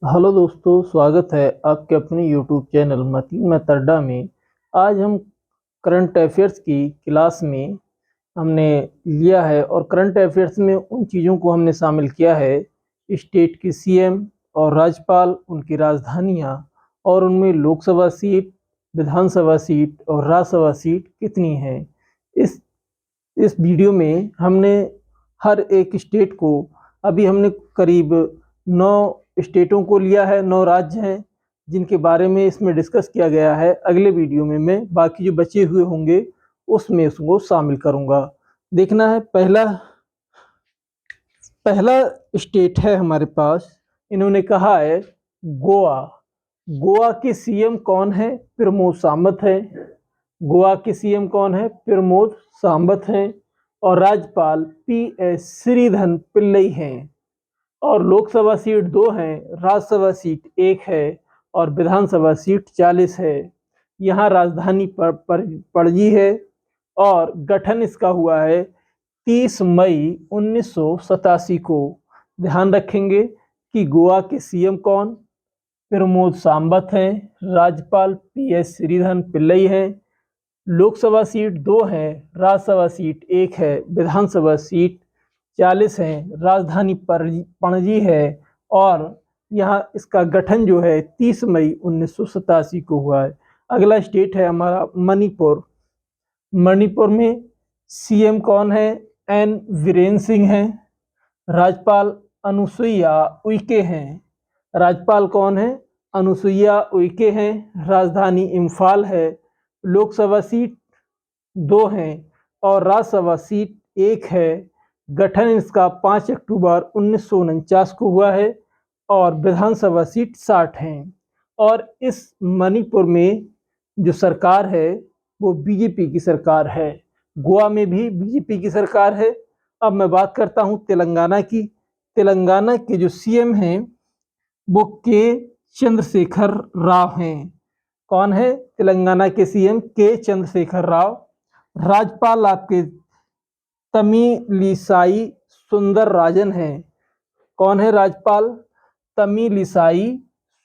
Hello दोस्तों, स्वागत है आपके अपने यूट्यूब चैनल मतीन मतड्डा में। आज हम करंट अफेयर्स की क्लास में हमने लिया है और करंट अफेयर्स में उन चीज़ों को हमने शामिल किया है। स्टेट की सीएम और राज्यपाल, उनकी राजधानियाँ और उनमें लोकसभा सीट, विधानसभा सीट और राज्यसभा सीट कितनी हैं। इस इस वीडियो में हमने हर एक स्टेट को, अभी हमने करीब 9 स्टेटों को लिया है, 9 राज्य हैं जिनके बारे में इसमें डिस्कस किया गया है। अगले वीडियो में मैं बाकी जो बचे हुए होंगे उसमें उसको शामिल करूंगा। देखना है, पहला पहला स्टेट है हमारे पास। इन्होंने कहा है गोवा। गोवा के सीएम कौन है? प्रमोद सावंत है। गोवा के सीएम कौन है? प्रमोद सावंत हैं। और राज्यपाल पी.एस. श्रीधरन पिल्लई हैं। और लोकसभा सीट 2 हैं, राज्यसभा सीट 1 है और विधानसभा सीट 40 है। यहाँ राजधानी पणजी है और गठन इसका हुआ है 30 मई 1987 को। ध्यान रखेंगे कि गोवा के सीएम कौन? प्रमोद सावंत हैं। राज्यपाल पी.एस. श्रीधरन पिल्लई हैं। लोकसभा सीट 2 है, राज्यसभा सीट 1 है, विधानसभा सीट 40 है, राजधानी पणजी है और यहाँ इसका गठन जो है 30 मई 1987 को हुआ है। अगला स्टेट है हमारा मणिपुर। मणिपुर में सीएम कौन है? एन वीरेंद्र सिंह हैं। राज्यपाल अनुसुईया उइके हैं। राज्यपाल कौन है? अनुसुईया उइके हैं। राजधानी इम्फाल है। लोकसभा सीट 2 हैं और राज्यसभा सीट 1 है। गठन इसका 5 अक्टूबर 1949 को हुआ है और विधानसभा सीट 60 हैं। और इस मणिपुर में जो सरकार है वो बीजेपी की सरकार है। गोवा में भी बीजेपी की सरकार है। अब मैं बात करता हूँ तेलंगाना की। तेलंगाना के जो सीएम हैं वो के चंद्रशेखर राव हैं। कौन है तेलंगाना के सीएम? के चंद्रशेखर राव। राज्यपाल आपके तमिलिसाई सुंदरराजन है। कौन है राज्यपाल? तमिलिसाई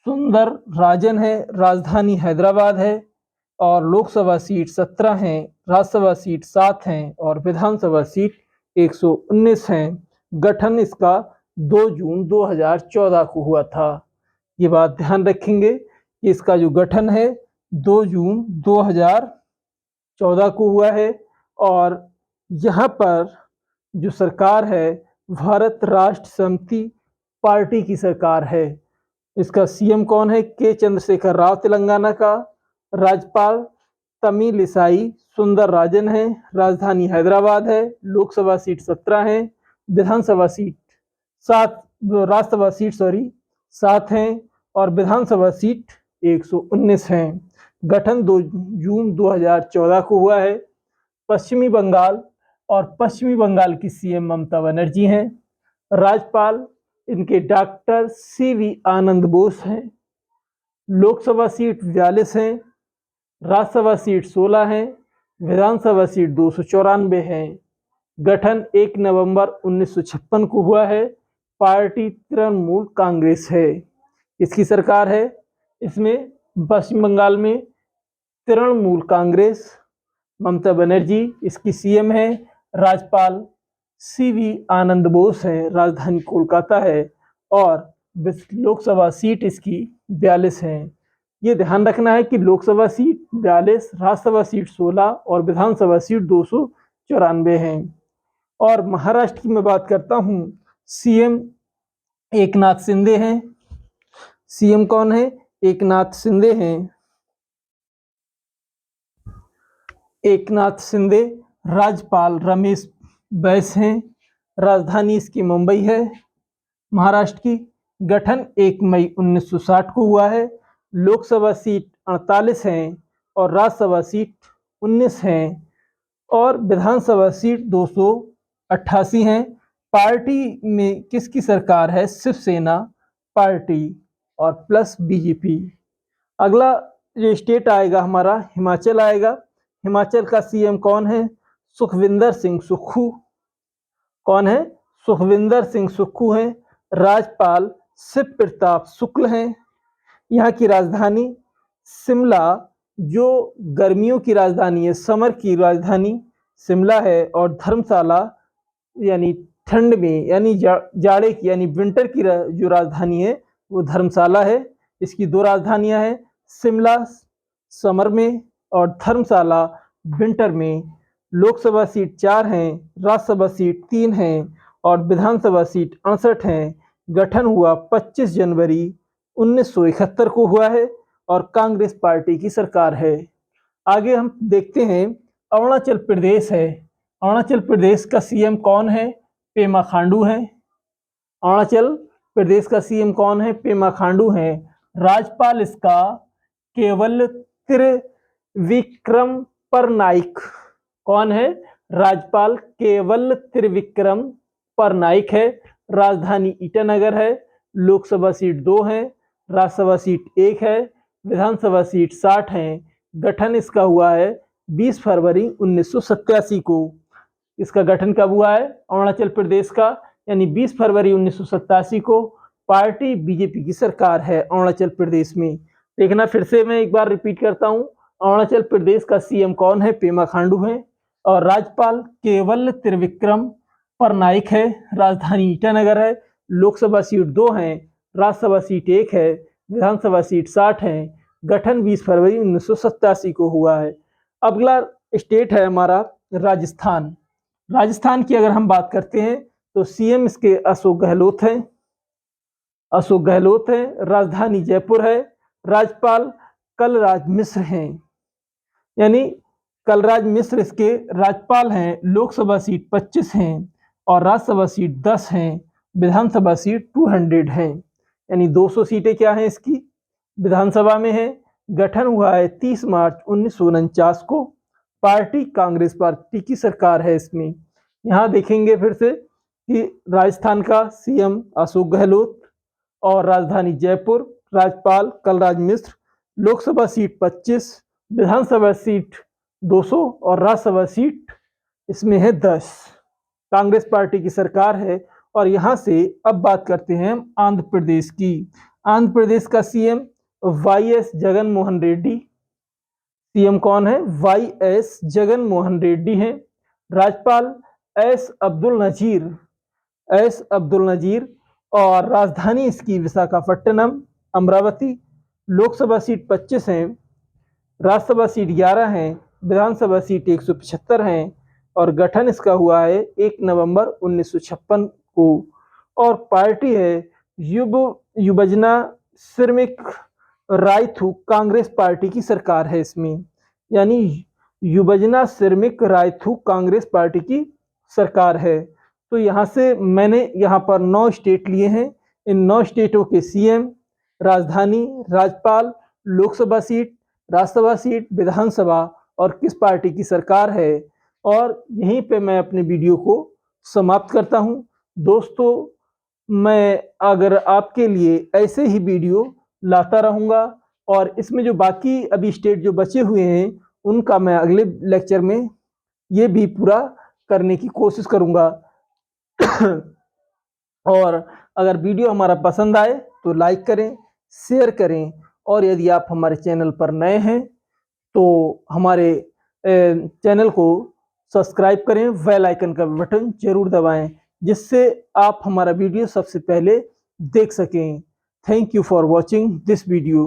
सुंदरराजन है। राजधानी हैदराबाद है और लोकसभा सीट 17 हैं, राज्यसभा सीट 7 हैं और विधानसभा सीट 119 हैं। गठन इसका 2 जून 2014 को हुआ था। ये बात ध्यान रखेंगे कि इसका जो गठन है 2 जून 2014 को हुआ है। और यहाँ पर जो सरकार है भारत राष्ट्र समिति पार्टी की सरकार है। इसका सीएम कौन है? के चंद्रशेखर राव तेलंगाना का। राज्यपाल तमिलिसाई सुंदरराजन है। राजधानी हैदराबाद है। लोकसभा सीट 17 है, विधानसभा सीट 7, राज्यसभा सीट 7 हैं और विधानसभा सीट 119 हैं। गठन 2 जून 2014 को हुआ है। पश्चिमी बंगाल और पश्चिमी बंगाल की सीएम ममता बनर्जी हैं। राज्यपाल इनके डॉक्टर सी.वी. आनंद बोस हैं। लोकसभा सीट 42 हैं, राज्यसभा सीट 16 हैं, विधानसभा सीट 294 हैं। गठन 1 नवंबर 1956 को हुआ है। पार्टी तृणमूल कांग्रेस है, इसकी सरकार है। इसमें पश्चिम बंगाल में तृणमूल कांग्रेस, ममता बनर्जी इसकी सीएम है। राज्यपाल सी.वी. आनंद बोस हैं। राजधानी कोलकाता है और लोकसभा सीट इसकी 42 है। ये ध्यान रखना है कि लोकसभा सीट 42, राज्यसभा सीट 16 और विधानसभा सीट 294 हैं। और महाराष्ट्र की मैं बात करता हूँ, सीएम एकनाथ शिंदे हैं। सीएम कौन है? एकनाथ शिंदे हैं। एकनाथ शिंदे। राज्यपाल रमेश बैस हैं। राजधानी इसकी मुंबई है, महाराष्ट्र की। गठन 1 मई 1960 को हुआ है। लोकसभा सीट 48 हैं और राज्यसभा सीट 19 हैं और विधानसभा सीट 288 हैं। पार्टी में किसकी सरकार है? शिवसेना पार्टी और प्लस बीजेपी। अगला जो स्टेट आएगा हमारा हिमाचल आएगा। हिमाचल का सीएम कौन है? सुखविंदर सिंह सुक्खू। कौन है? सुखविंदर सिंह सुक्खू हैं। राज्यपाल शिव प्रताप शुक्ल हैं। यहाँ की राजधानी शिमला, जो गर्मियों की राजधानी है, समर की राजधानी शिमला है, और धर्मशाला यानी ठंड में यानी जाड़े की यानी विंटर की जो राजधानी है वो धर्मशाला है। इसकी दो राजधानियां हैं, शिमला समर में और धर्मशाला विंटर में। लोकसभा सीट 4 हैं, राज्यसभा सीट 3 हैं और विधानसभा सीट 68 हैं। गठन हुआ 25 जनवरी 1971 को हुआ है और कांग्रेस पार्टी की सरकार है। आगे हम देखते हैं अरुणाचल प्रदेश है। अरुणाचल प्रदेश का सीएम कौन है? पेमा खांडू है। अरुणाचल प्रदेश का सीएम कौन है? पेमा खांडू है। राज्यपाल इसका केवल त्रिविक्रम परनाइक। कौन है? राज्यपाल केवल त्रिविक्रम परनाइक है। राजधानी ईटानगर है। लोकसभा सीट 2 है, राज्यसभा सीट 1 है, विधानसभा सीट 60 है। गठन इसका हुआ है 20 फरवरी 1987 को। इसका गठन कब हुआ है अरुणाचल प्रदेश का? यानी 20 फरवरी 1987 को। पार्टी बीजेपी की सरकार है अरुणाचल प्रदेश में। देखना, फिर से मैं एक बार रिपीट करता हूँ। अरुणाचल प्रदेश का सीएम कौन है? पेमा खांडू है। और राज्यपाल केवल त्रिविक्रम परनाइक है। राजधानी ईटानगर है। लोकसभा सीट 2 है, राज्यसभा सीट 1 है, विधानसभा सीट 60 है। गठन 20 फरवरी 1987 को हुआ है। अगला स्टेट है हमारा राजस्थान। राजस्थान की अगर हम बात करते हैं तो सीएम इसके अशोक गहलोत हैं। अशोक गहलोत हैं। राजधानी जयपुर है। राज्यपाल कलराज मिश्र हैं। यानी कलराज मिश्र इसके राज्यपाल हैं। लोकसभा सीट 25 हैं और राज्यसभा सीट 10 हैं। विधानसभा सीट 200 हैं। यानी 200 सीटें क्या हैं इसकी? विधानसभा में है। गठन हुआ है 30 मार्च 1949 को। पार्टी कांग्रेस पार्टी की सरकार है इसमें। यहाँ देखेंगे फिर से कि राजस्थान का सीएम अशोक गहलोत और राजधानी जयपुर, राज्यपाल कलराज मिश्र, लोकसभा सीट 25, विधानसभा सीट 200 और राज्यसभा सीट इसमें है 10। कांग्रेस पार्टी की सरकार है। और यहाँ से अब बात करते हैं हम आंध्र प्रदेश की। आंध्र प्रदेश का CM YS Jagan Mohan Reddy. CM कौन है? वाईएस जगन मोहन रेड्डी हैं। राज्यपाल एस अब्दुल नजीर और राजधानी इसकी विशाखापट्टनम, अमरावती। लोकसभा सीट 25 हैं, राज्यसभा सीट 11 हैं, विधानसभा सीट 175 हैं और गठन इसका हुआ है 1 नवंबर 1956 को। और पार्टी है युवजना श्रमिक रायथू। कांग्रेस पार्टी की सरकार है इसमें। यानी युवजना श्रमिक रायथू कांग्रेस पार्टी की सरकार है। तो यहाँ से मैंने यहाँ पर 9 स्टेट लिए हैं। इन 9 स्टेटों के सीएम, राजधानी, राज्यपाल, लोकसभा सीट, राज्यसभा सीट, विधानसभा और किस पार्टी की सरकार है। और यहीं पे मैं अपने वीडियो को समाप्त करता हूँ। दोस्तों, मैं अगर आपके लिए ऐसे ही वीडियो लाता रहूँगा और इसमें जो बाकी अभी स्टेट जो बचे हुए हैं उनका मैं अगले लेक्चर में ये भी पूरा करने की कोशिश करूँगा। और अगर वीडियो हमारा पसंद आए तो लाइक करें, शेयर करें और यदि आप हमारे चैनल पर नए हैं तो हमारे चैनल को सब्सक्राइब करें, बेल आइकन का बटन जरूर दबाएं जिससे आप हमारा वीडियो सबसे पहले देख सकें। Thank you for watching this video.